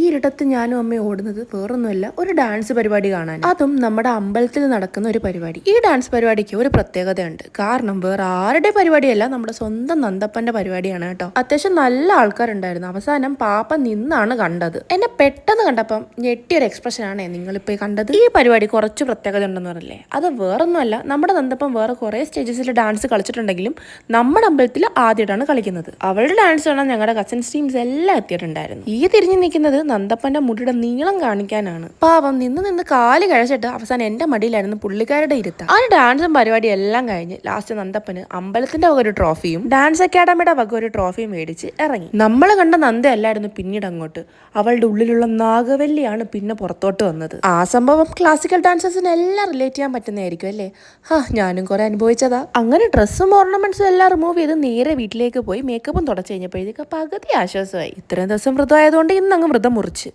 ഇരുട്ടത്ത് ഞാനും അമ്മയും ഓടുന്നത് വേറൊന്നുമല്ല, ഒരു ഡാൻസ് പരിപാടി കാണാൻ. അതും നമ്മുടെ അമ്പലത്തിൽ നടക്കുന്ന ഒരു പരിപാടി. ഈ ഡാൻസ് പരിപാടിക്ക് ഒരു പ്രത്യേകതയുണ്ട്. കാരണം വേറെ ആരുടെ പരിപാടിയല്ല, നമ്മുടെ സ്വന്തം നന്ദപ്പന്റെ പരിപാടിയാണ് കേട്ടോ. അത്യാവശ്യം നല്ല ആൾക്കാരുണ്ടായിരുന്നു. അവസാനം പാപ്പ നിന്നാണ് കണ്ടത്. എന്നെ പെട്ടെന്ന് കണ്ടപ്പം ഞെട്ടിയൊരു എക്സ്പ്രഷൻ ആണേ നിങ്ങളിപ്പോ കണ്ടത്. ഈ പരിപാടി കുറച്ച് പ്രത്യേകത ഉണ്ടെന്ന് പറഞ്ഞില്ലേ, അത് വേറൊന്നുമല്ല, നമ്മുടെ നന്ദപ്പൻ വേറെ കുറെ സ്റ്റേജസിൽ ഡാൻസ് കളിച്ചിട്ടുണ്ടെങ്കിലും നമ്മുടെ അമ്പലത്തിൽ ആദ്യമായിട്ടാണ് കളിക്കുന്നത്. അവളുടെ ഡാൻസ് കാണാൻ ഞങ്ങളുടെ കസിൻസ് ടീംസ് എല്ലാം എത്തിയിട്ടുണ്ടായിരുന്നു. ഈ തിരിഞ്ഞു നിൽക്കുന്നത് നന്ദപ്പന്റെ മുടിയുടെ നീളം കാണിക്കാനാണ്. പാവം നിന്ന് കാല് കഴിച്ചിട്ട് അവസാനം എന്റെ മടിയിലായിരുന്നു പുള്ളിക്കാരുടെ ഇരുത്ത. ആ ഡാൻസും പരിപാടിയും എല്ലാം കഴിഞ്ഞ് ലാസ്റ്റ് നന്ദപ്പന് അമ്പലത്തിന്റെ വക ഒരു ട്രോഫിയും ഡാൻസ് അക്കാഡമിയുടെ വക ഒരു ട്രോഫിയും മേടിച്ച് ഇറങ്ങി. നമ്മൾ കണ്ട നന്ദ അല്ലായിരുന്നു പിന്നീട് അങ്ങോട്ട്. അവളുടെ ഉള്ളിലുള്ള നാഗവല്ലിയാണ് പിന്നെ പുറത്തോട്ട് വന്നത്. ആ സംഭവം ക്ലാസിക്കൽ ഡാൻസേഴ്സിന് എല്ലാം റിലേറ്റ് ചെയ്യാൻ പറ്റുന്നതായിരിക്കും അല്ലേ? ഞാനും കുറെ അനുഭവിച്ചതാ. അങ്ങനെ ഡ്രസ്സും ഓർണമെന്റ്സും എല്ലാം റിമൂവ് ചെയ്ത് നേരെ വീട്ടിലേക്ക് പോയി മേക്കപ്പും തുടച്ചു കഴിഞ്ഞപ്പോഴേക്ക് പകുതി ആശ്വാസമായി. ഇത്രയും ദിവസം വ്രതമായതുകൊണ്ട് ഇന്ന് അങ്ങ് വ്രതം മുറിച്ച്.